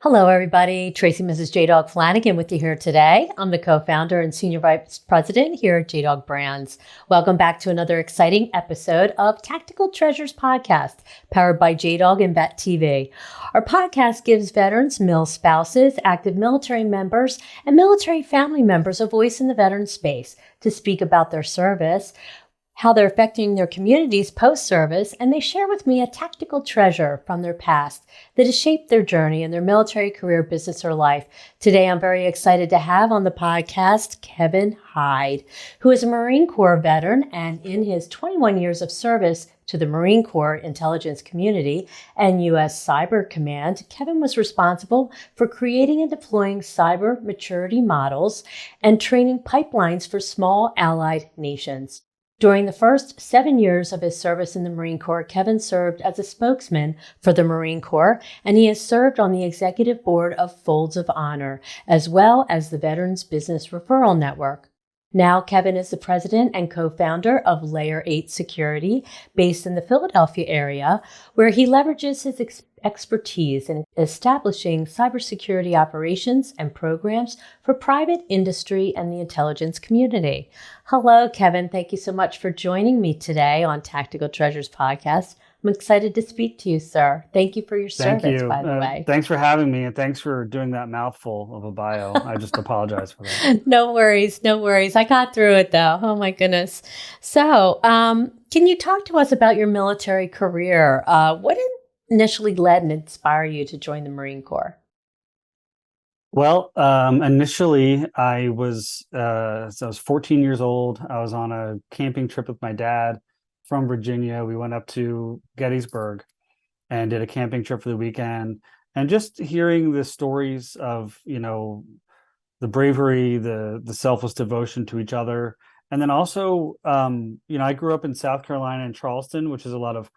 Hello, everybody. Tracy, Mrs. JDog Flanagan with you here today. I'm the co-founder and senior vice president here at JDog Brands. Welcome back to another exciting episode of Tactical Treasures Podcast, powered by JDog and Bet TV. Our podcast gives veterans, mil spouses, active military members, and military family members a voice in the veteran space to speak about their service, how they're affecting their communities post-service, and they share with me a tactical treasure from their past that has shaped their journey in their military career, business, or life. Today, I'm very excited to have on the podcast Kevin Hyde, who is a Marine Corps veteran, and in his 21 years of service to the Marine Corps intelligence community and U.S. Cyber Command, Kevin was responsible for creating and deploying cyber maturity models and training pipelines for small allied nations. During the first 7 years of his service in the Marine Corps, Kevin served as a spokesman for the Marine Corps, and he has served on the executive board of Folds of Honor, as well as the Veterans Business Referral Network. Now, Kevin is the president and co-founder of Layer 8 Security, based in the Philadelphia area, where he leverages his expertise in establishing cybersecurity operations and programs for private industry and the intelligence community. Hello, Kevin. Thank you so much for joining me today on Tactical Treasures Podcast. I'm excited to speak to you, sir. Thank you for your Thank service, you. by the way. Thanks for having me, and thanks for doing that mouthful of a bio. I just apologize for that. No worries, no worries. I got through it though. Oh my goodness. So, can you talk to us about your military career? What initially led and inspired you to join the Marine Corps? Well, initially, I was 14 years old. I was on a camping trip with my dad from Virginia. We went up to Gettysburg and did a camping trip for the weekend. And just hearing the stories of, the bravery, the selfless devotion to each other. And then also, I grew up in South Carolina and Charleston, which is a lot of,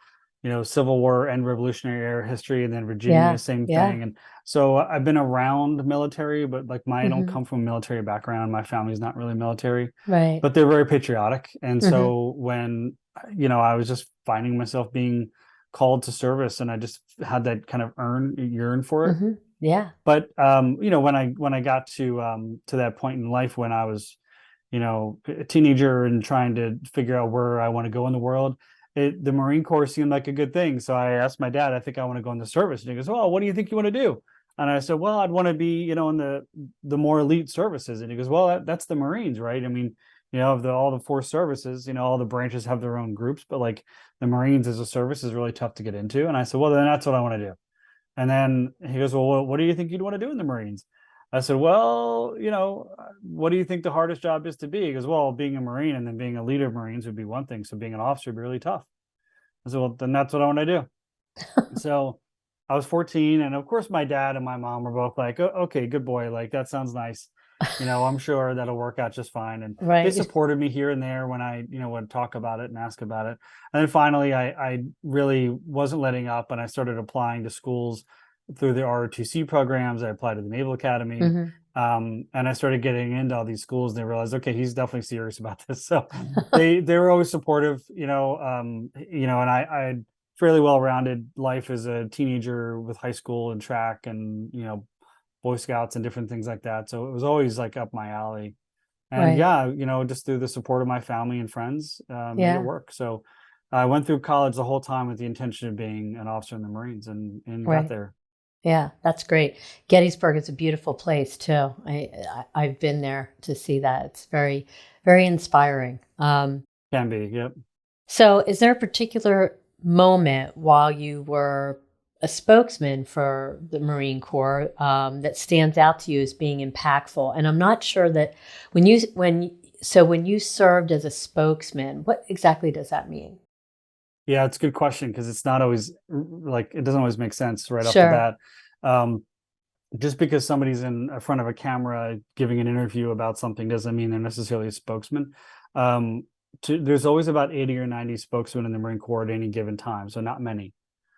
Civil War and Revolutionary Era history, and then Virginia, same thing. And so I've been around military, but like I don't come from a military background. My family's not really military, Right. but they're very patriotic. And so when, I was just finding myself being called to service, and I just had that kind of yearn for it. Yeah. But when I got to that point in life when I was, a teenager and trying to figure out where I want to go in the world, the Marine Corps seemed like a good thing. So I asked my dad, I think I want to go in the service. And he goes, well, what do you think you want to do? And I said, well, I'd want to be, in the more elite services. And he goes, well, that's the Marines, right? I mean, of all the four services, all the branches have their own groups, but like the Marines as a service is really tough to get into. And I said, well, then that's what I want to do. And then he goes, well, what do you think you'd want to do in the Marines? I said, well, what do you think the hardest job is to be? He goes, well, being a Marine and then being a leader of Marines would be one thing. So being an officer would be really tough. I said, well, then that's what I want to do. So I was 14. And of course, my dad and my mom were both like, oh, okay, good boy. Like, that sounds nice. I'm sure that'll work out just fine. And they supported me here and there when I, would talk about it and ask about it. And then finally, I really wasn't letting up, and I started applying to schools through the ROTC programs. I applied to the Naval Academy, and I started getting into all these schools. And they realized, okay, he's definitely serious about this. So they were always supportive, and I had fairly well-rounded life as a teenager with high school and track and Boy Scouts and different things like that. So it was always like up my alley. And just through the support of my family and friends, made it work. So I went through college the whole time with the intention of being an officer in the Marines, and got there. Yeah, that's great. Gettysburg is a beautiful place too. I've been there to see that. It's very, very inspiring. Can be, yep. So is there a particular moment while you were a spokesman for the Marine Corps that stands out to you as being impactful? And I'm not sure that when you served as a spokesman, what exactly does that mean? Yeah, it's a good question, because it's not always like, it doesn't always make sense right off the bat. Just because somebody's in front of a camera giving an interview about something doesn't mean they're necessarily a spokesman. There's always about 80 or 90 spokesmen in the Marine Corps at any given time, so not many.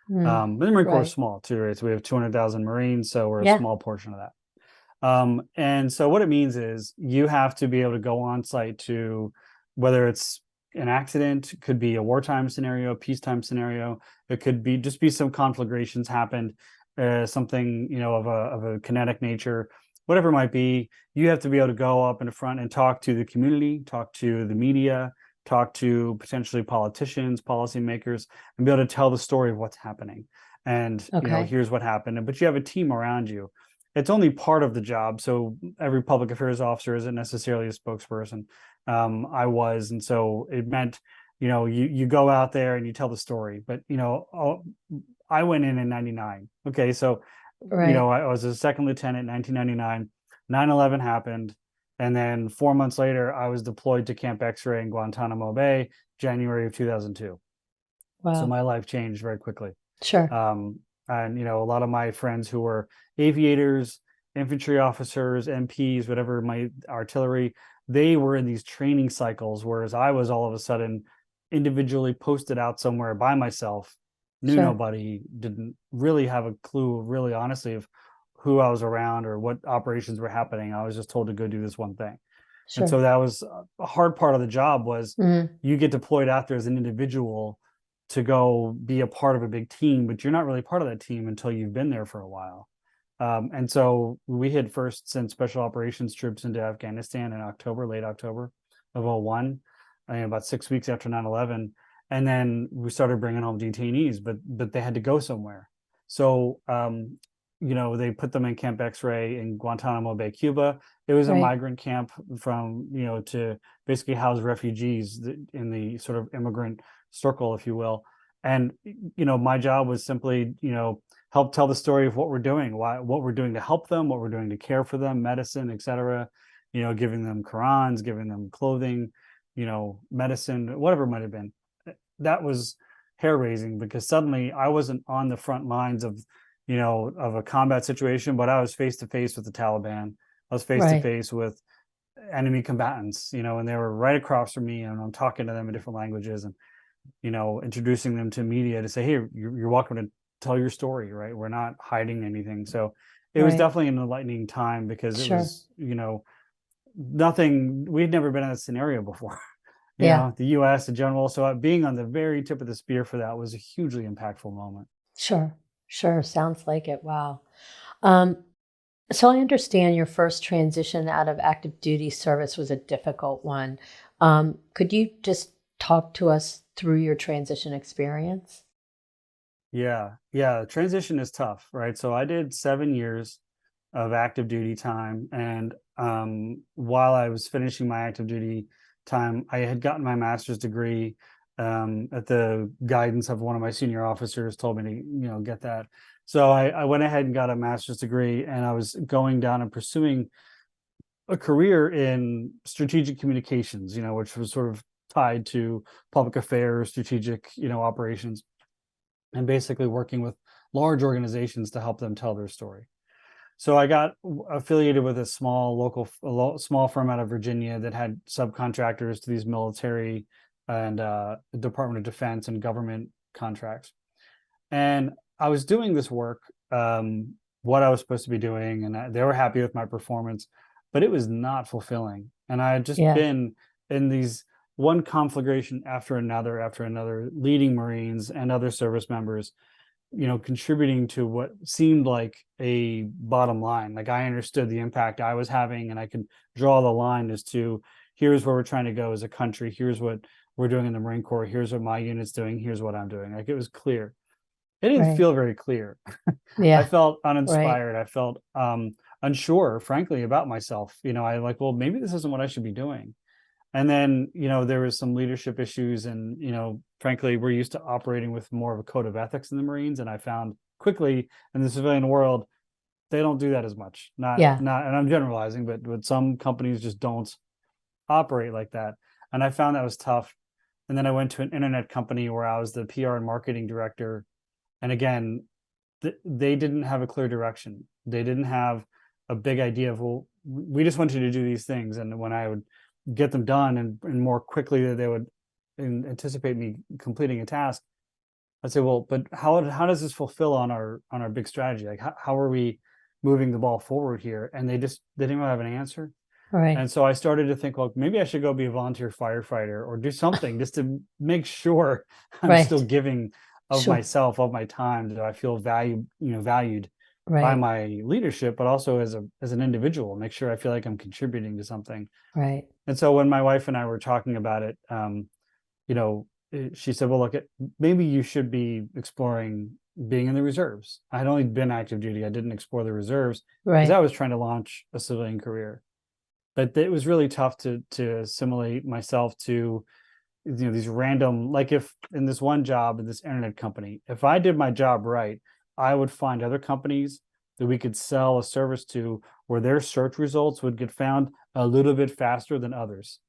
But the Marine Corps is small too, right? So we have 200,000 Marines, so we're a small portion of that. And so what it means is you have to be able to go on site to, whether it's an accident, could be a wartime scenario, a peacetime scenario, it could be just be some conflagrations happened, something, of a kinetic nature, whatever it might be, you have to be able to go up in the front and talk to the community, talk to the media, talk to potentially politicians, policymakers, and be able to tell the story of what's happening. And, Okay. here's what happened. But you have a team around you. It's only part of the job. So every public affairs officer isn't necessarily a spokesperson. I was. And so it meant, you go out there and you tell the story. But, I went in 99. Okay. So, Right. I was a second lieutenant in 1999. 9/11 happened. And then 4 months later, I was deployed to Camp X-Ray in Guantanamo Bay, January of 2002. So Wow. my life changed very quickly. Sure. And, a lot of my friends who were aviators, infantry officers, MPs, whatever, my artillery, they were in these training cycles, whereas I was all of a sudden individually posted out somewhere by myself, knew Sure. nobody, didn't really have a clue, really honestly, of who I was around or what operations were happening. I was just told to go do this one thing. And so Sure. that was a hard part of the job, was Mhm. you get deployed out there as an individual to go be a part of a big team, but you're not really part of that team until you've been there for a while. And so we had first sent special operations troops into Afghanistan in October, late October of 01, about 6 weeks after 9/11. And then we started bringing home detainees, but they had to go somewhere. So, they put them in Camp X-Ray in Guantanamo Bay, Cuba. It was a Right. migrant camp from, to basically house refugees in the sort of immigrant circle, if you will. And, my job was simply, help tell the story of what we're doing, what we're doing to help them, what we're doing to care for them, medicine, etc. Giving them Qurans, giving them clothing, medicine, whatever it might have been. That was hair raising, because suddenly I wasn't on the front lines of a combat situation, but I was face to face with the Taliban. I was face to Right. face with enemy combatants, and they were right across from me, and I'm talking to them in different languages, and introducing them to media to say, hey, you're welcome to tell your story, right? We're not hiding anything. So it was Right. definitely an enlightening time, because it Sure. was, nothing, we'd never been in a scenario before. Yeah. The US in general. So being on the very tip of the spear for that was a hugely impactful moment. Sure. Sure. Sounds like it. Wow. Um, so I understand your first transition out of active duty service was a difficult one. Could you just talk to us through your transition experience? Yeah. Yeah. Transition is tough, right? So I did 7 years of active duty time. And while I was finishing my active duty time, I had gotten my master's degree, at the guidance of one of my senior officers, told me to, get that. So I went ahead and got a master's degree, and I was going down and pursuing a career in strategic communications, which was sort of tied to public affairs, strategic, operations, and basically working with large organizations to help them tell their story. So I got affiliated with a small small firm out of Virginia that had subcontractors to these military and Department of Defense and government contracts. And I was doing this work, what I was supposed to be doing, and they were happy with my performance, but it was not fulfilling. And I had just Yeah. been in these one conflagration after another, leading Marines and other service members, contributing to what seemed like a bottom line. Like, I understood the impact I was having, and I could draw the line as to, here's where we're trying to go as a country. Here's what we're doing in the Marine Corps. Here's what my unit's doing. Here's what I'm doing. Like, it was clear. It didn't Right. feel very clear. I Yeah. felt Right. uninspired. I felt unsure, frankly, about myself. I like, well, maybe this isn't what I should be doing. And then, there was some leadership issues, and, frankly, we're used to operating with more of a code of ethics in the Marines. And I found quickly in the civilian world, they don't do that as much. Yeah. And I'm generalizing, but some companies just don't operate like that. And I found that was tough. And then I went to an internet company where I was the PR and marketing director. And again, they didn't have a clear direction. They didn't have a big idea of, well, we just want you to do these things. And when I would get them done, and more quickly that they would anticipate me completing a task, I'd say, well, but how does this fulfill on our big strategy? Like, how are we moving the ball forward here? And they didn't really have an answer. Right. And so I started to think, well, maybe I should go be a volunteer firefighter or do something just to make sure I'm still Right. giving of Sure. myself, of my time? Do I feel valued by Right. my leadership, but also as an individual? Make sure I feel like I'm contributing to something. Right. And so when my wife and I were talking about it, she said, "Well, look, maybe you should be exploring being in the reserves." I had only been active duty. I didn't explore the reserves because I Right. was trying to launch a civilian career. But it was really tough to assimilate myself to these random, like, if in this one job in this internet company, if I did my job right, I would find other companies that we could sell a service to where their search results would get found a little bit faster than others.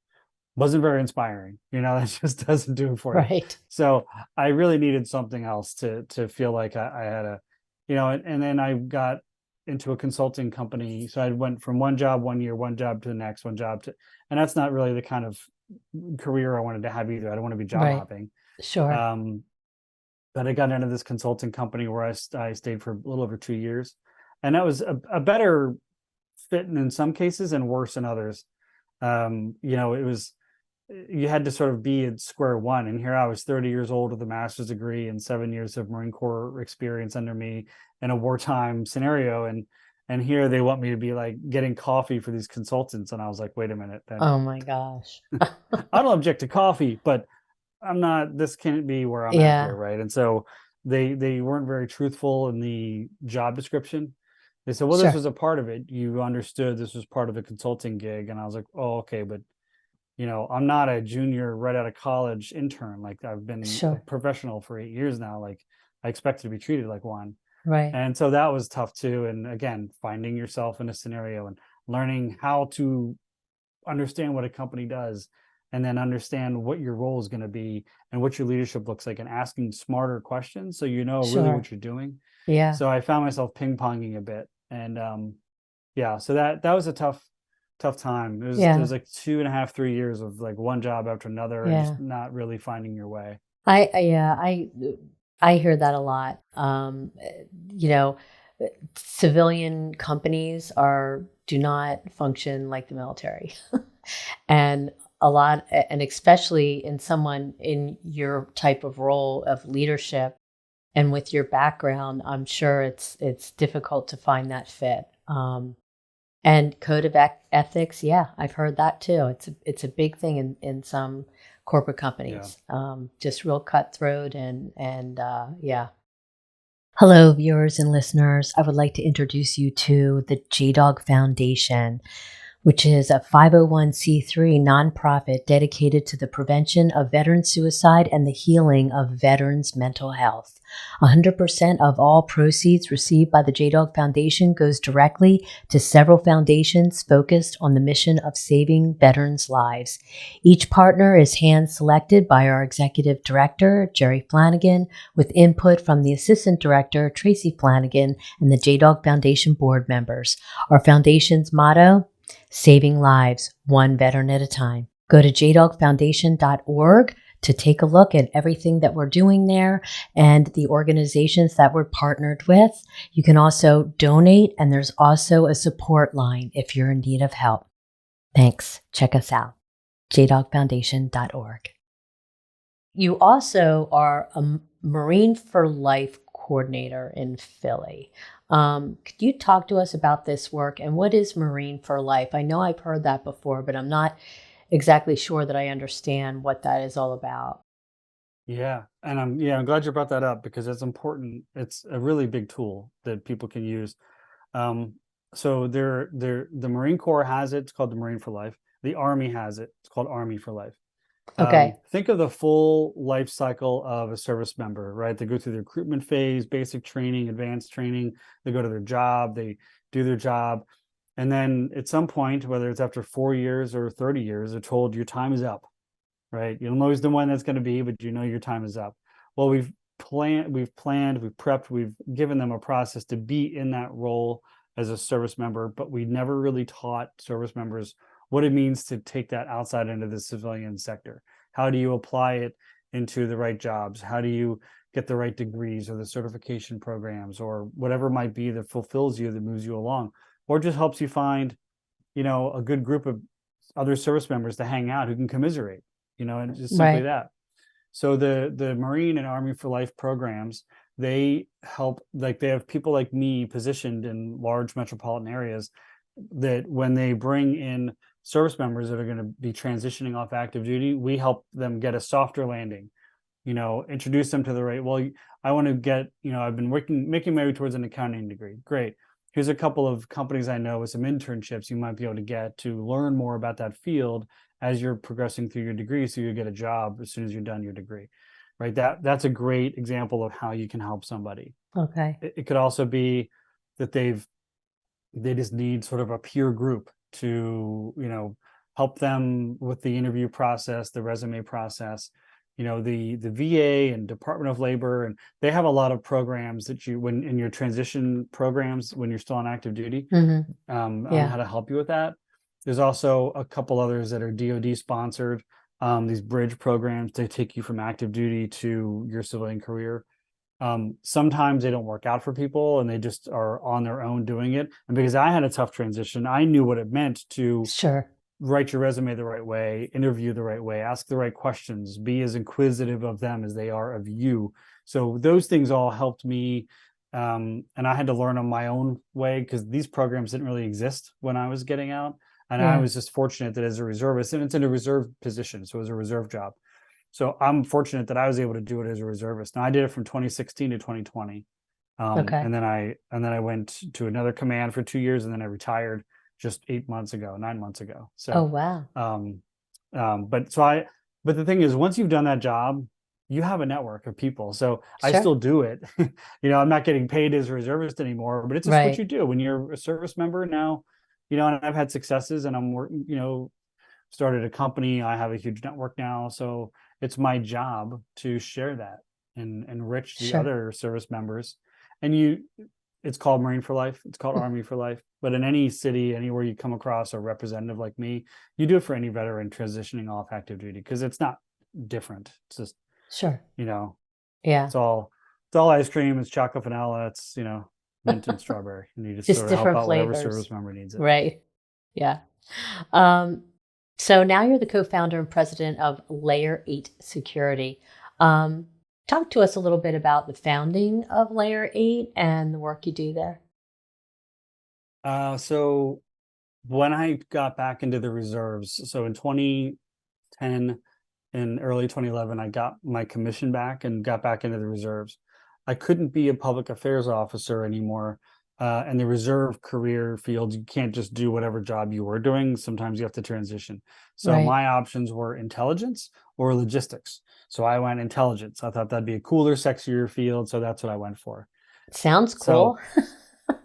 Wasn't very inspiring, that just doesn't do it for you. Right. So I really needed something else to feel like I had and then I got into a consulting company. So I went from one job one year, one job to the next, one job to, and that's not really the kind of career I wanted to have either. I don't want to be job Right. hopping. Sure. Um, but I got into this consulting company where I stayed for a little over 2 years, and that was a better fit in some cases and worse in others. It was, you had to sort of be at square one. And here I was 30 years old with a master's degree and 7 years of Marine Corps experience under me in a wartime scenario. And here they want me to be like getting coffee for these consultants. And I was like, wait a minute, then Oh my gosh. I don't object to coffee, but this can't be where I'm at here. Yeah. Right. And so they weren't very truthful in the job description. They said, well, this Sure. was a part of it. You understood this was part of a consulting gig. And I was like, oh, okay. But I'm not a junior right out of college intern. Like, I've been a Sure. professional for 8 years now. Like, I expect to be treated like one. Right. And so that was tough too. And again, finding yourself in a scenario and learning how to understand what a company does, and then understand what your role is going to be and what your leadership looks like, and asking smarter questions so really Sure. what you're doing. Yeah. So I found myself ping-ponging a bit. And yeah, so that was a tough time. It was Yeah. like 2.5, 3 years of like one job after another and just Yeah. not really finding your way. Yeah, I hear that a lot. You know, civilian companies do not function like the military. And and especially in someone in your type of role of leadership and with your background, I'm sure it's difficult to find that fit. And code of ethics, yeah, I've heard that too. It's a big thing in some corporate Yeah. companies. Just real cutthroat and yeah. Hello, viewers and listeners. I would like to introduce you to the JDog Foundation, which is a 501c3 nonprofit dedicated to the prevention of veteran suicide and the healing of veterans' mental health. 100% of all proceeds received by the JDog Foundation goes directly to several foundations focused on the mission of saving veterans' lives. Each partner is hand-selected by our executive director, Jerry Flanagan, with input from the assistant director, Tracy Flanagan, and the JDog Foundation board members. Our foundation's motto: saving lives, one veteran at a time. Go to jdogfoundation.org to take a look at everything that we're doing there and the organizations that we're partnered with. You can also donate, and there's also a support line if you're in need of help. Thanks. Check us out, jdogfoundation.org. You also are a Marine for Life coordinator in Philly. Could you talk to us about this work and what is Marine for Life? I know I've heard that before, but I'm not exactly sure that I understand what that is all about. Yeah. And I'm glad you brought that up because it's important. It's a really big tool that people can use. Um, so the Marine Corps has it. It's called the Marine for Life. The Army has it. It's called Army for Life. Okay. Think of the full life cycle of a service member, right? They go through the recruitment phase, basic training, advanced training. They go to their job, they do their job. And then at some point, whether it's after 4 years or 30 years, they're told your time is up, right? You don't know who's the one that's going to be, but your time is up. Well, we've prepped, we've given them a process to be in that role as a service member, but we never really taught service members what it means to take that outside into the civilian sector. How do you apply it into the right jobs? How do you get the right degrees or the certification programs or whatever it might be that fulfills you, that moves you along, or just helps you find, a good group of other service members to hang out who can commiserate, and just simply Right. that. So the Marine and Army for Life programs, they help, like they have people like me positioned in large metropolitan areas that when they bring in service members that are going to be transitioning off active duty, we help them get a softer landing, introduce them to the right. Well, I want to get, I've been making my way towards an accounting degree. Great. Here's a couple of companies I know with some internships you might be able to get to learn more about that field as you're progressing through your degree, so you get a job as soon as you're done your degree, right? That's a great example of how you can help somebody. Okay. It could also be that they just need sort of a peer group to, help them with the interview process, the resume process. The VA and Department of Labor, and they have a lot of programs that when in your transition programs when you're still on active duty, on how to help you with that. There's also a couple others that are DoD sponsored, these bridge programs to take you from active duty to your civilian career. Sometimes they don't work out for people and they just are on their own doing it. And because I had a tough transition, I knew what it meant to Sure. write your resume the right way, interview the right way, ask the right questions, be as inquisitive of them as they are of you. So those things all helped me. And I had to learn on my own way because these programs didn't really exist when I was getting out. And I was just fortunate that as a reservist, and it's in a reserve position, so it was a reserve job. So I'm fortunate that I was able to do it as a reservist. Now I did it from 2016 to 2020. Okay. And then I went to another command for 2 years, and then I retired just 9 months ago. So, Oh, wow. but the thing is, once you've done that job, you have a network of people. So I Sure. still do it. I'm not getting paid as a reservist anymore, but it's just what Right. you do when you're a service member now. And I've had successes, and I'm working. Started a company. I have a huge network now, so it's my job to share that and enrich the Sure. other service members. And it's called Marine for Life, it's called Army for Life, but in any city, anywhere you come across a representative like me, you do it for any veteran transitioning off active duty, because it's not different. It's just, Sure. it's Yeah. all ice cream, it's chocolate vanilla, it's mint and strawberry, and you just Just sort of help different out whatever flavors. service member needs it. Right. Yeah. Um, so now you're the co-founder and president of Layer 8 Security. Um, Talk to us a little bit about the founding of Layer 8 and the work you do there. So when I got back into the reserves, so in 2010 and early 2011, I got my commission back and got back into the reserves. I couldn't be a public affairs officer anymore. And the reserve career field, you can't just do whatever job you were doing. Sometimes you have to transition. So Right. my options were intelligence or logistics. So I went intelligence. I thought that'd be a cooler, sexier field. So that's what I went for. Sounds So cool.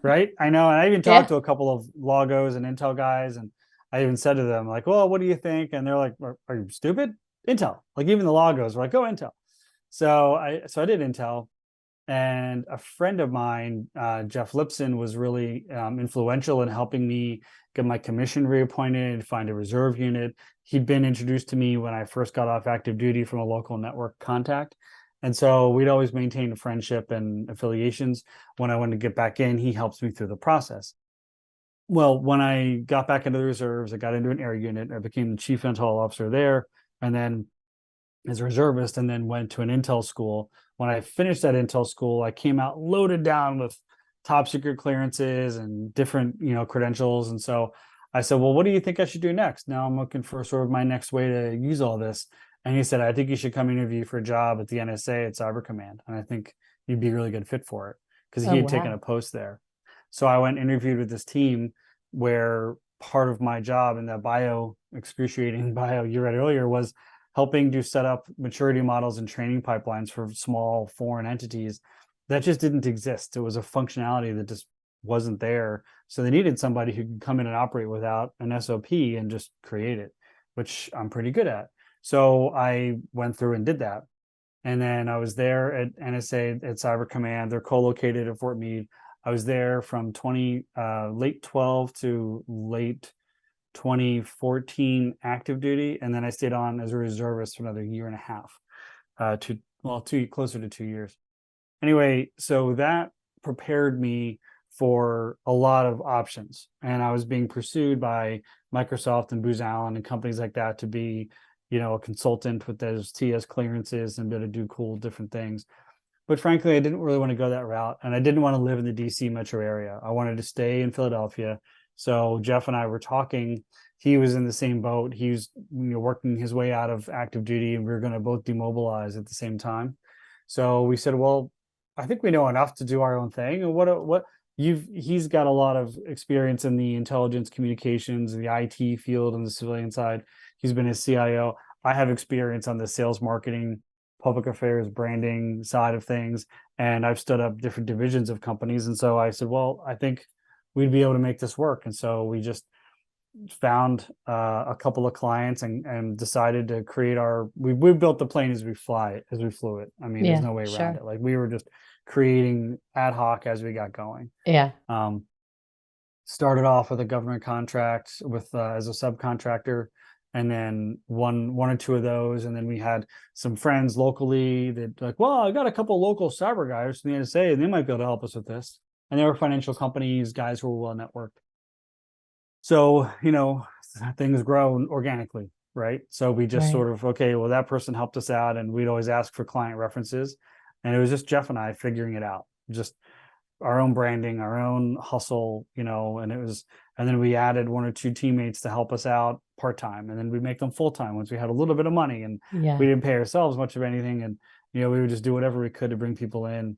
right? I know. And I even talked Yeah. to a couple of logos and Intel guys, and I even said to them, like, well, what do you think? And they're like, are you stupid? Intel. Like even the logos were like, go Intel. So I did Intel. And a friend of mine, Jeff Lipson, was really influential in helping me get my commission reappointed, find a reserve unit. He'd been introduced to me when I first got off active duty from a local network contact. And so we'd always maintain a friendship and affiliations. When I wanted to get back in, he helps me through the process. Well, when I got back into the reserves, I got into an air unit. I became the chief intel officer there. And then as a reservist, and then went to an intel school. When I finished that intel school, I came out loaded down with top secret clearances and different, credentials. And so I said, well, what do you think I should do next? Now I'm looking for sort of my next way to use all this. And he said, I think you should come interview for a job at the NSA at Cyber Command. And I think you'd be a really good fit for it, because Oh, he had taken wow. a post there. So I went and interviewed with this team, where part of my job in that excruciating bio you read earlier was helping to set up maturity models and training pipelines for small foreign entities that just didn't exist. It was a functionality that just wasn't there. So they needed somebody who could come in and operate without an SOP and just create it, which I'm pretty good at. So I went through and did that. And then I was there at NSA at Cyber Command. They're co-located at Fort Meade. I was there from late 12 to late 2014 active duty, and then I stayed on as a reservist for another year and a half, closer to 2 years. Anyway, so that prepared me for a lot of options, and I was being pursued by Microsoft and Booz Allen and companies like that to be a consultant with those TS clearances and be able to do cool different things. But frankly, I didn't really want to go that route, and I didn't want to live in the DC metro area. I wanted to stay in Philadelphia. So Jeff and I were talking. He was in the same boat. He was working his way out of active duty, and we were going to both demobilize at the same time. So we said, well, I think we know enough to do our own thing. And he's got a lot of experience in the intelligence communications, the IT field, and the civilian side. He's been a CIO. I have experience on the sales, marketing, public affairs, branding side of things, and I've stood up different divisions of companies. And so I said, well, I think we'd be able to make this work. And so we just found a couple of clients and decided to create we built the plane as we flew it. I mean, there's no way around it. Like, we were just creating ad hoc as we got going. Yeah. Started off with a government contract with as a subcontractor, and then one or two of those, and then we had some friends locally that like, well, I got a couple local cyber guys from the NSA, and they might be able to help us with this. And they were financial companies, guys who were well networked. So, things grow organically, right? So we just sort of, okay, well, that person helped us out, and we'd always ask for client references. And it was just Jeff and I figuring it out, just our own branding, our own hustle, and then we added one or two teammates to help us out part-time, and then we make them full-time once we had a little bit of money, and we didn't pay ourselves much of anything. And, we would just do whatever we could to bring people in.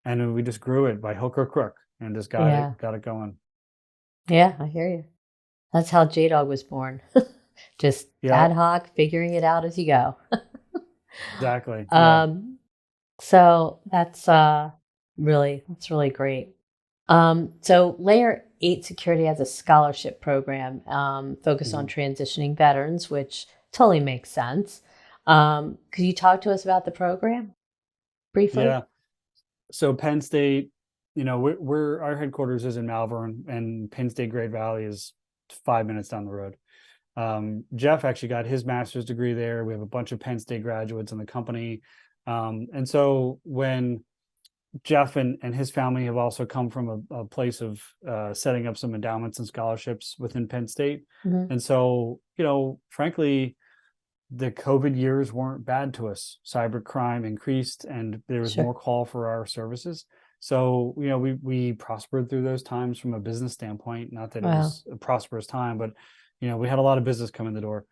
And we just grew it by hook or crook and just got it going. Yeah, I hear you. That's how JDog was born. Just ad hoc, figuring it out as you go. Exactly. So that's really great. So Layer 8 Security has a scholarship program focused on transitioning veterans, which totally makes sense. Could you talk to us about the program briefly? Yeah. So Penn State, we're our headquarters is in Malvern, and Penn State Great Valley is 5 minutes down the road. Jeff actually got his master's degree there. We have a bunch of Penn State graduates in the company. And so when Jeff and his family have also come from a place of setting up some endowments and scholarships within Penn State. And so, frankly, the COVID years weren't bad to us. Cyber crime increased, and there was more call for our services. So, we prospered through those times from a business standpoint. Not that it was a prosperous time, but, we had a lot of business come in the door.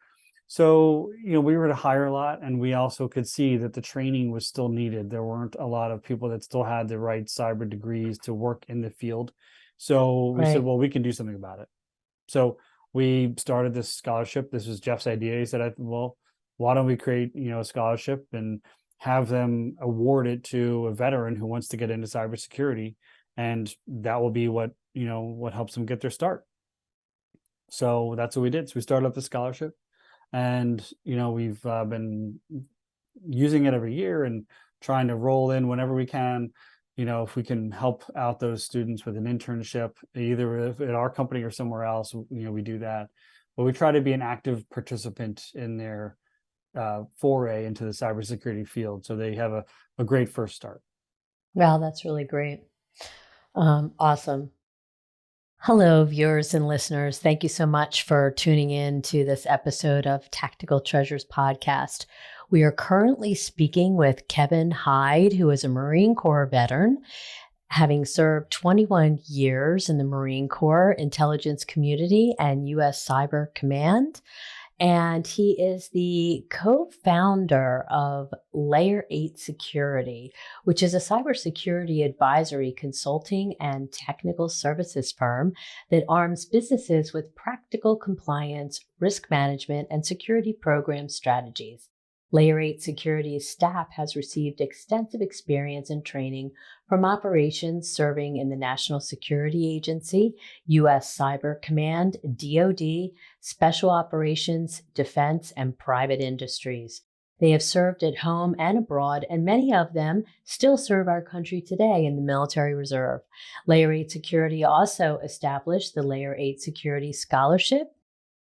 So, we were to hire a lot, and we also could see that the training was still needed. There weren't a lot of people that still had the right cyber degrees to work in the field. So we said, well, we can do something about it. So we started this scholarship. This was Jeff's idea. He said, well, why don't we create, a scholarship and have them award it to a veteran who wants to get into cybersecurity, and that will be what helps them get their start. So that's what we did. So we started up the scholarship, and we've been using it every year and trying to roll in whenever we can. If we can help out those students with an internship, either at our company or somewhere else, we do that. But we try to be an active participant in their foray into the cybersecurity field, so they have a great first start. Wow, that's really great. Awesome. Hello, viewers and listeners. Thank you so much for tuning in to this episode of Tactical Treasures podcast. We are currently speaking with Kevin Hyde, who is a Marine Corps veteran, having served 21 years in the Marine Corps intelligence community and U.S. Cyber Command. And he is the co-founder of Layer 8 Security, which is a cybersecurity advisory, consulting, and technical services firm that arms businesses with practical compliance, risk management, and security program strategies. Layer 8 Security's staff has received extensive experience and training from operations serving in the National Security Agency, U.S. Cyber Command, DoD, Special Operations, Defense, and private industries. They have served at home and abroad, and many of them still serve our country today in the military reserve. Layer 8 Security also established the Layer 8 Security Scholarship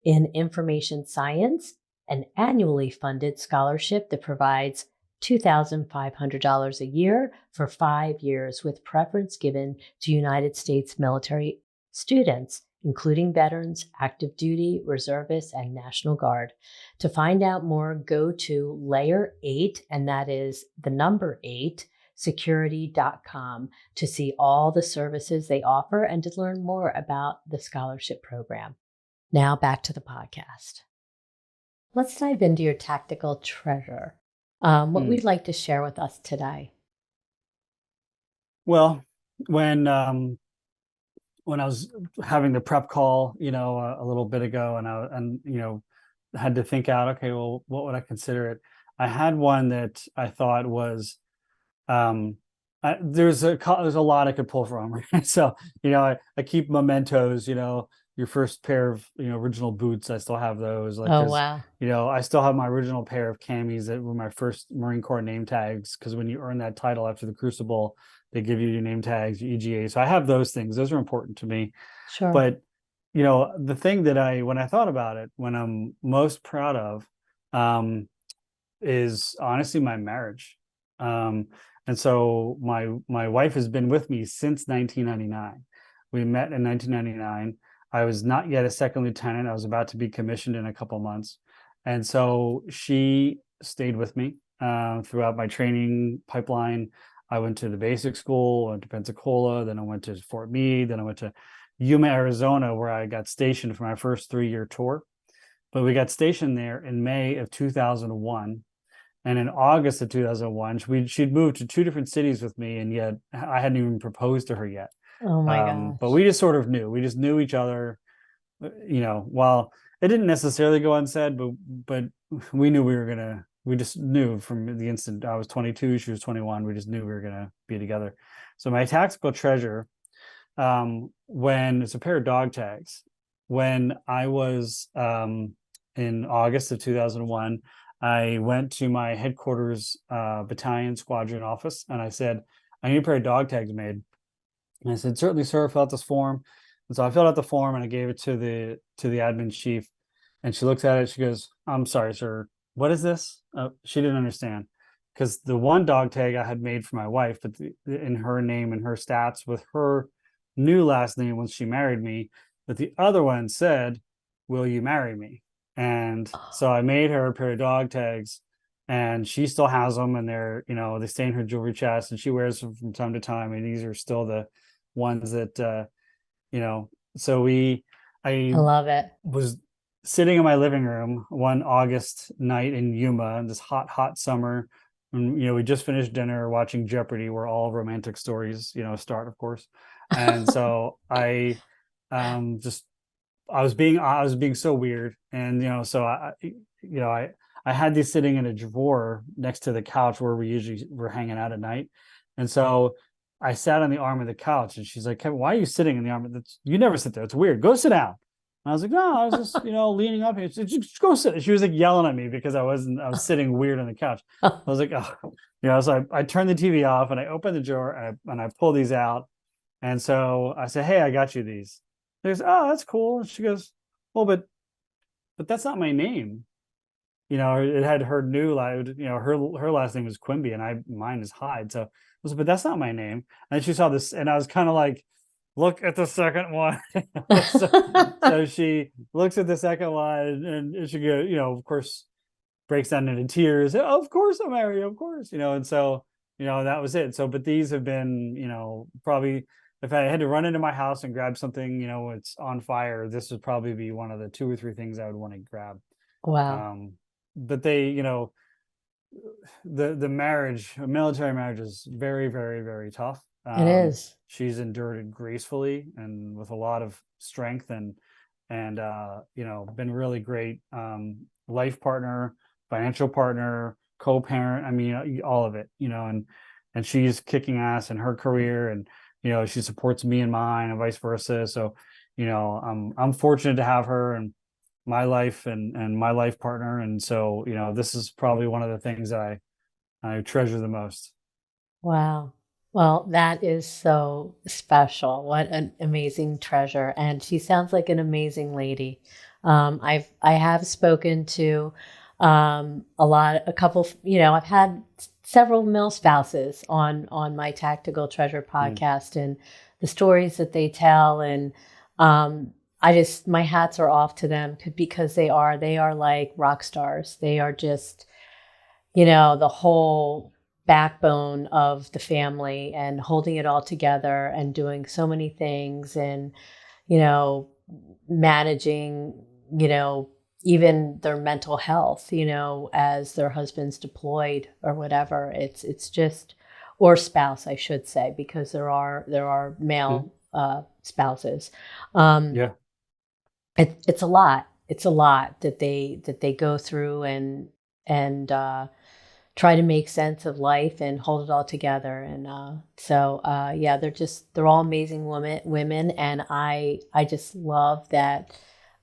in Information Science, an annually funded scholarship that provides $2,500 a year for 5 years, with preference given to United States military students including veterans, active duty, reservists, and National Guard. To find out more, go to layer 8, and that is the number 8, security.com to see all the services they offer and to learn more about the scholarship program. Now back to the podcast. Let's dive into your tactical treasure. What we'd like to share with us today. Well, when I was having the prep call, a little bit ago, and had to think out, okay, well, what would I consider it? I had one that I thought was, there's a lot I could pull from. Right? So, I keep mementos, your first pair of, original boots. I still have those. Oh, wow. I still have my original pair of camis that were my first Marine Corps name tags. Cause when you earn that title after the Crucible, they give you your name tags, your EGA. So I have those things. Those are important to me. Sure. But, the thing that when I thought about it, when I'm most proud of, is honestly my marriage. And so my wife has been with me since 1999. We met in 1999. I was not yet a second lieutenant. I was about to be commissioned in a couple months. And so she stayed with me throughout my training pipeline. I went to the basic school, went to Pensacola, then I went to Fort Meade, then I went to Yuma, Arizona, where I got stationed for my first 3-year tour. But we got stationed there in May of 2001. And in August of 2001, she'd moved to 2 different cities with me, and yet I hadn't even proposed to her yet. Oh my gosh. But we just sort of knew. We just knew each other, while it didn't necessarily go unsaid, but we knew we just knew from the instant I was 22, she was 21, we just knew we were going to be together. So my tactical treasure, when it's a pair of dog tags, when I was in August of 2001, I went to my headquarters battalion squadron office, and I said, I need a pair of dog tags made. And I said, certainly, sir, fill out this form. And so I filled out the form and I gave it to the admin chief. And she looks at it. She goes, I'm sorry, sir. What is this? She didn't understand, because the one dog tag I had made for my wife, but in her name and her stats with her new last name once she married me. But the other one said, will you marry me? And so I made her a pair of dog tags, and she still has them, and they're, they stay in her jewelry chest, and she wears them from time to time. And these are still the ones that, so I love it. Was sitting in my living room one August night in Yuma, in this hot summer. And, we just finished dinner watching Jeopardy, where all romantic stories, start, of course. And so I was being so weird. And, so I had these sitting in a drawer next to the couch where we usually were hanging out at night. And so I sat on the arm of the couch, and she's like, Kevin, why are you sitting in the arm? You never sit there. It's weird. Go sit down. And I was like, no, I was just, leaning up here. Just go sit. She was like yelling at me because I was sitting weird on the couch. I was like, oh, so I turned the TV off, and I opened the drawer, and I pulled these out. And so I said, hey, I got you these. She goes, oh, that's cool. And she goes, well, but that's not my name. It had her new, her last name was Quimby, and mine is Hyde. So I was, but that's not my name. And she saw this, and I was kind of like, look at the second one. so she looks at the second one, and she goes, of course, breaks down into tears. Oh, of course I'll marry you, of course, and so, that was it. So, but these have been, probably, if I had to run into my house and grab something, it's on fire, this would probably be one of the 2 or 3 things I would want to grab. Wow. But they, the military marriage is very, very, very tough. It is. She's endured it gracefully and with a lot of strength, and been really great life partner, financial partner, co-parent. I mean, all of it, and she's kicking ass in her career, and she supports me and mine, and vice versa. So, I'm fortunate to have her in my life and my life partner, and so this is probably one of the things that I treasure the most. Wow. Well, that is so special. What an amazing treasure. And she sounds like an amazing lady. I have spoken to a couple, I've had several male spouses on my Tactical Treasure podcast, and the stories that they tell. And my hats are off to them because they are like rock stars. They are just, the whole backbone of the family and holding it all together and doing so many things and, you know, managing, you know, even their mental health, as their husband's deployed or whatever. It's just, or spouse, I should say, because there are Mhm. male spouses. Um, Yeah. it's a lot. It's a lot that they go through and try to make sense of life and hold it all together. And yeah, they're all amazing women, and I just love that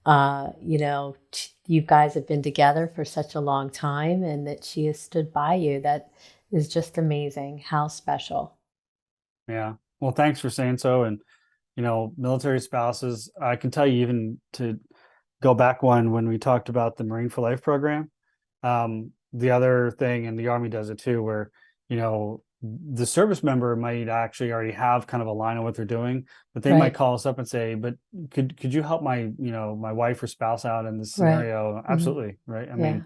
you guys have been together for such a long time, and that she has stood by you. That is just amazing. How special. Yeah. Well, thanks for saying so. And military spouses, I can tell you, even to go back one, when we talked about the Marine for Life program, the other thing, and the Army does it too, where, the service member might actually already have kind of a line on what they're doing, but they might Right. call us up and say, but could you help my wife or spouse out in this Right. scenario? Hmm. Absolutely. Right. I Yeah.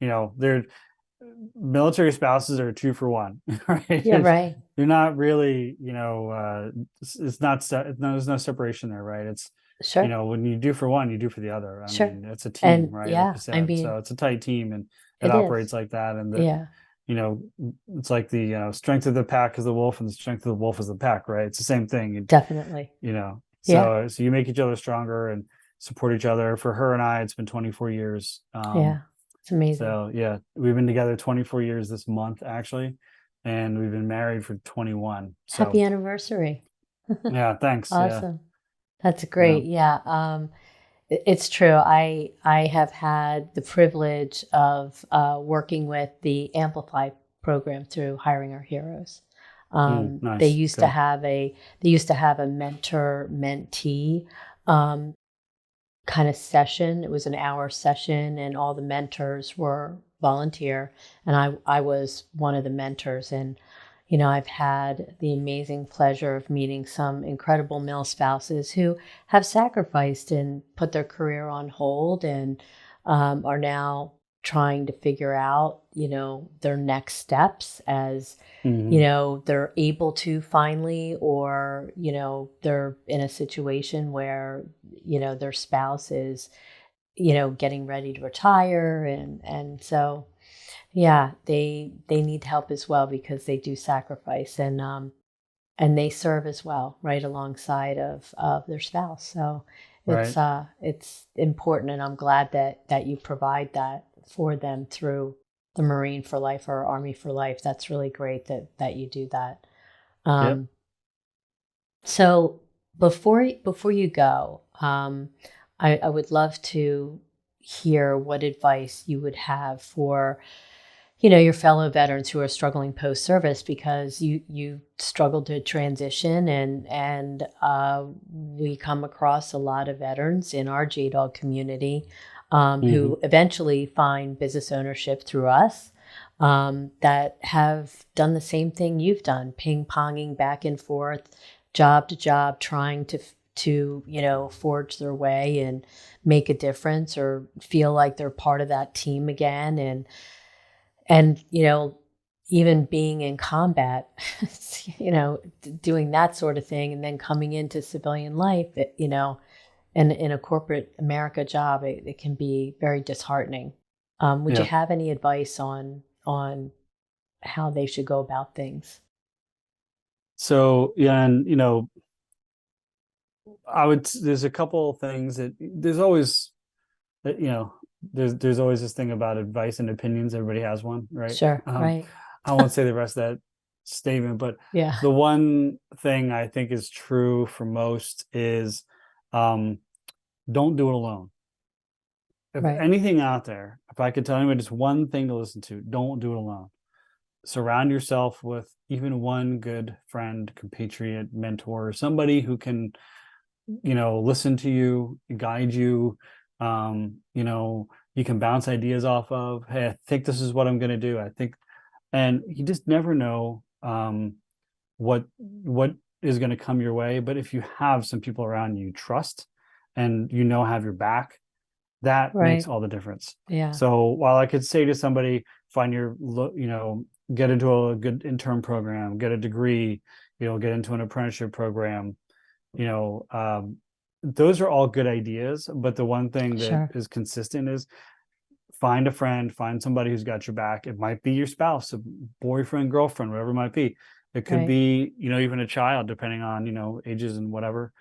mean, they're military spouses are 2 for 1, right? Yeah. Right. You're not really, it's not, there's no separation there, right? It's, Sure. when you do for one, you do for the other. I Sure. mean, it's a team, And right? Like yeah, you I said. So mean, it's a tight team, and it it operates is. like that. And Yeah. you know, it's like the strength of the pack is the wolf, and the strength of the wolf is the pack, right? It's the same thing. Definitely. Yeah. So you make each other stronger and support each other. For her and I, it's been 24 years. Yeah. It's amazing. So yeah, we've been together 24 years this month actually, and we've been married for 21. Happy So anniversary. yeah, thanks. Yeah, Awesome. That's yeah. great. Yeah. It's true. I have had the privilege of working with the Amplify program through Hiring Our Heroes. They Nice. used to Good. have a mentor mentee um, kind of session. It was an hour session, and all the mentors were volunteer, and I was one of the mentors. And I've had the amazing pleasure of meeting some incredible male spouses who have sacrificed and put their career on hold, and are now trying to figure out, their next steps as Hmm. they're able to finally, or, they're in a situation where, their spouse is, getting ready to retire. And so, yeah, they need help as well, because they do sacrifice, and they serve as well, right alongside of their spouse. So Right. it's important, and I'm glad that you provide that for them through the Marine for Life or Army for Life. That's really great that you do that. Yep. Um, so before you go, I would love to hear what advice you would have for your fellow veterans who are struggling post service, because you struggled to transition, and we come across a lot of veterans in our JDog community Hmm. who eventually find business ownership through us, that have done the same thing you've done, ping ponging back and forth, job to job, trying to forge their way and make a difference, or feel like they're part of that team again. And even being in combat, doing that sort of thing, and then coming into civilian life, and in a corporate America job, it can be very disheartening. Would you Yeah. have any advice on how they should go about things? So yeah, and there's a couple of things that there's always, that, there's always this thing about advice and opinions. Everybody has one, right? Sure. Right. I won't say the rest of that statement, but Yeah. the one thing I think is true for most is, um, don't do it alone. If Right. anything out there, if I could tell anyone just one thing to listen to, don't do it alone. Surround yourself with even one good friend, compatriot, mentor, somebody who can, listen to you, guide you, you can bounce ideas off of. Hey, I think this is what I'm going to do. I think, and you just never know, what is going to come your way. But if you have some people around you trust, and have your back, that makes Right. all the difference. Yeah. So while I could say to somebody, find get into a good intern program, get a degree, get into an apprenticeship program, you know, um, those are all good ideas. But the one thing that Sure. is consistent is find a friend, find somebody who's got your back. It might be your spouse, a boyfriend, girlfriend, whatever it might be. It could Right. be, even a child, depending on, ages and whatever.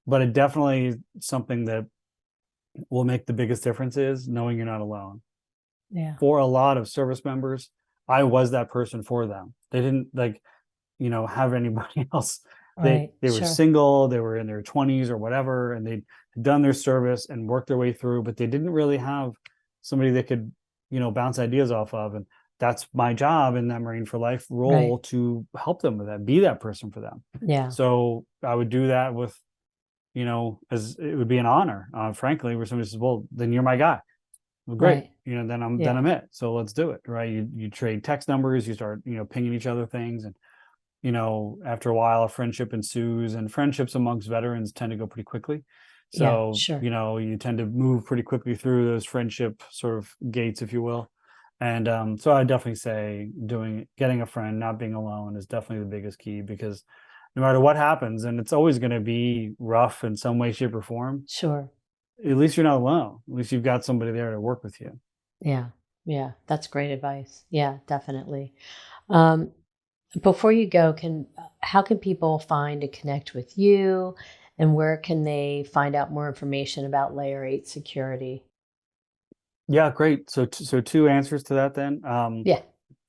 But it definitely is something that will make the biggest difference is knowing you're not alone. Yeah. For a lot of service members, I was that person for them. They didn't have anybody else. They Right. they were Sure. single, they were in their 20s or whatever, and they'd done their service and worked their way through, but they didn't really have somebody they could, bounce ideas off of. And that's my job in that Marine for Life Right. role, to help them with that, be that person for them. Yeah. So I would do that with, as it would be an honor, frankly, where somebody says, well, then you're my guy. Well, great. Right. Then Yeah. I'm it. So let's do it. Right. You trade text numbers, you start, pinging each other things. And, after a while, a friendship ensues, and friendships amongst veterans tend to go pretty quickly. Yeah. So, Sure. you tend to move pretty quickly through those friendship sort of gates, if you will. And so I definitely say getting a friend, not being alone, is definitely the biggest key, because no matter what happens, and it's always going to be rough in some way, shape, or form, Sure. at least you're not alone. At least you've got somebody there to work with you. Yeah. Yeah. That's great advice. Yeah, definitely. Um, Before you go, can how can people find and connect with you, and where can they find out more information about Layer 8 security? Yeah, great. So two answers to that then. Yeah.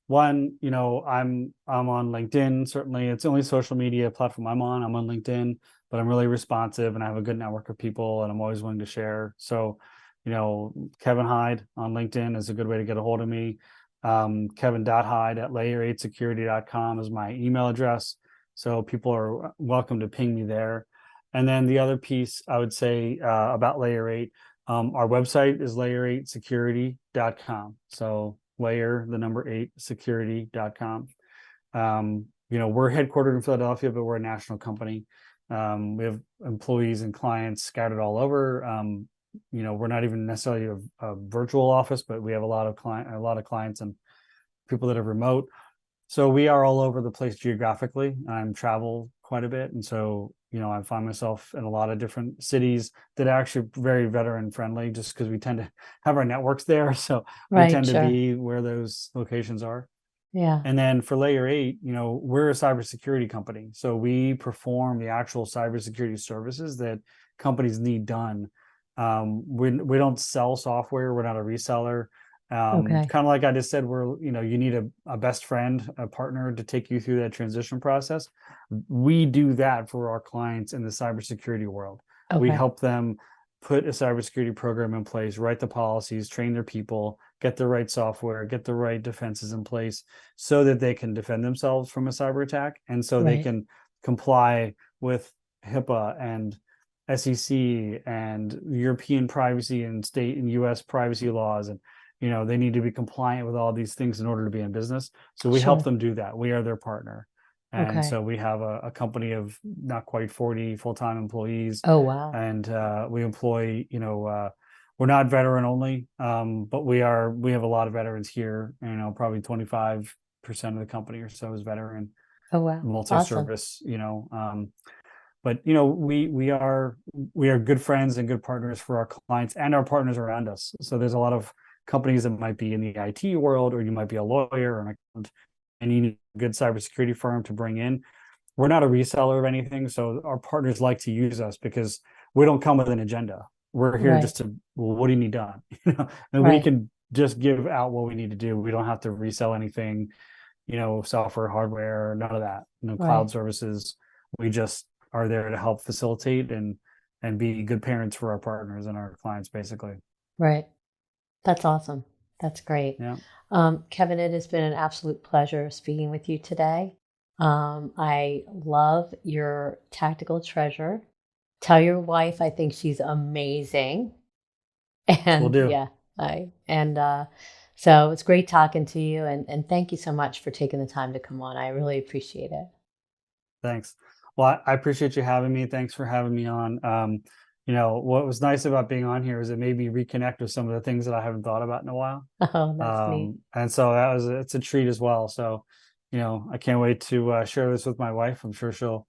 One, I'm on LinkedIn. Certainly, it's the only social media platform I'm on. I'm on LinkedIn, but I'm really responsive and I have a good network of people, and I'm always willing to share. So, Kevin Hyde on LinkedIn is a good way to get a hold of me. Kevin.Hyde at layer8security.com is my email address. So people are welcome to ping me there. And then the other piece I would say about Layer 8, our website is layer8security.com. So layer the number 8 security.com. We're headquartered in Philadelphia, but we're a national company. We have employees and clients scattered all over. We're not even necessarily a virtual office, but we have a lot of clients and people that are remote. So we are all over the place geographically. I'm travel quite a bit, and so I find myself in a lot of different cities that are actually very veteran friendly, just because we tend to have our networks there. So we Right. tend to Sure. be where those locations are. Yeah. And then for Layer 8, we're a cybersecurity company. So we perform the actual cybersecurity services that companies need done. We don't sell software. We're not a reseller. Okay. Kind of like I just said, you need a best friend, a partner to take you through that transition process. We do that for our clients in the cybersecurity world. We Okay. help them put a cybersecurity program in place, write the policies, train their people, get the right software, get the right defenses in place, so that they can defend themselves from a cyber attack, and so they Right. can comply with HIPAA and SEC and European privacy and state and US privacy laws. And they need to be compliant with all these things in order to be in business. So we help Sure. them do that. We are their partner. And Okay. so we have a company of not quite 40 full-time employees, Oh, wow. and we employ, we're not veteran only, but we have a lot of veterans here. Probably 25% of the company or so is veteran, Oh, wow. Awesome. multi-service. But we are good friends and good partners for our clients and our partners around us. So there's a lot of companies that might be in the IT world, or you might be a lawyer or an accountant, and you need a good cybersecurity firm to bring in. We're not a reseller of anything, so our partners like to use us because we don't come with an agenda. We're here Right. just to, well, what do you need done? And we Right. can just give out what we need to do. We don't have to resell anything, software, hardware, none of that. Cloud Right. services. We just are there to help facilitate and be good parents for our partners and our clients, basically. Right. That's awesome. That's great. Yeah. Kevin, it has been an absolute pleasure speaking with you today. I love your tactical treasure. Tell your wife I think she's amazing. We'll And do. yeah, so it's great talking to you, and thank you so much for taking the time to come on. I really appreciate it. Thanks. Well, I appreciate you having me. Thanks for having me on. what was nice about being on here is it made me reconnect with some of the things that I haven't thought about in a while. Oh, that's neat. And so it's a treat as well. So, I can't wait to share this with my wife. I'm sure she'll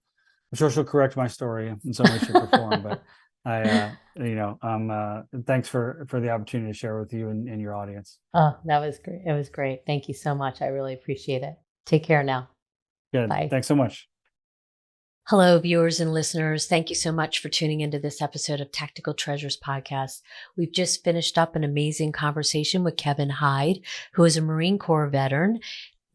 correct my story in some way, shape, or form. But thanks for the opportunity to share with you and your audience. Oh, that was great. It was great. Thank you so much. I really appreciate it. Take care now. Good. Bye. Thanks so much. Hello, viewers and listeners. Thank you so much for tuning into this episode of Tactical Treasures Podcast. We've just finished up an amazing conversation with Kevin Hyde, who is a Marine Corps veteran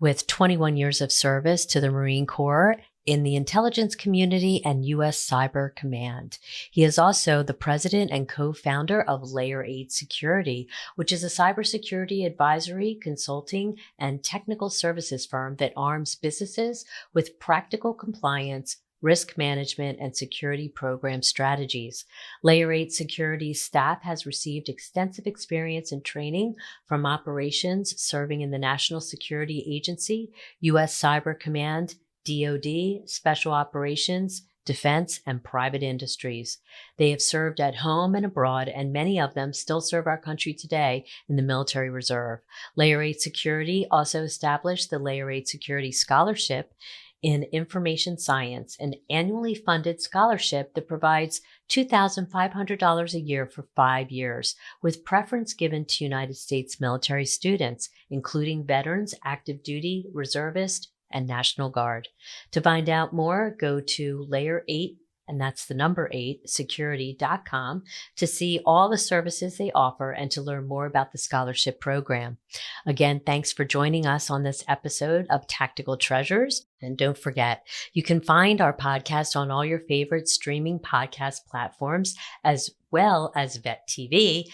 with 21 years of service to the Marine Corps in the intelligence community and U.S. Cyber Command. He is also the president and co-founder of Layer 8 Security, which is a cybersecurity advisory, consulting, and technical services firm that arms businesses with practical compliance, risk management, and security program strategies. Layer 8 Security staff has received extensive experience and training from operations serving in the National Security Agency, U.S. Cyber Command, DoD, Special Operations, defense, and private industries. They have served at home and abroad, and many of them still serve our country today in the military reserve. Layer 8 Security also established the Layer 8 Security Scholarship in Information Science, an annually funded scholarship that provides $2,500 a year for 5 years, with preference given to United States military students, including veterans, active duty, reservist, and National Guard. To find out more, go to Layer 8, and that's the number 8, security.com, to see all the services they offer and to learn more about the scholarship program. Again, thanks for joining us on this episode of Tactical Treasures. And don't forget, you can find our podcast on all your favorite streaming podcast platforms, as well as Vet TV.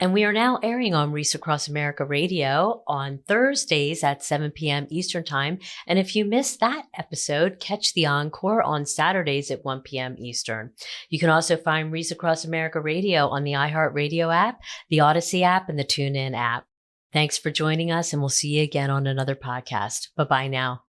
And we are now airing on Reese Across America Radio on Thursdays at 7 p.m. Eastern Time. And if you missed that episode, catch the encore on Saturdays at 1 p.m. Eastern. You can also find Reese Across America Radio on the iHeartRadio app, the Odyssey app, and the TuneIn app. Thanks for joining us, and we'll see you again on another podcast. Bye-bye now.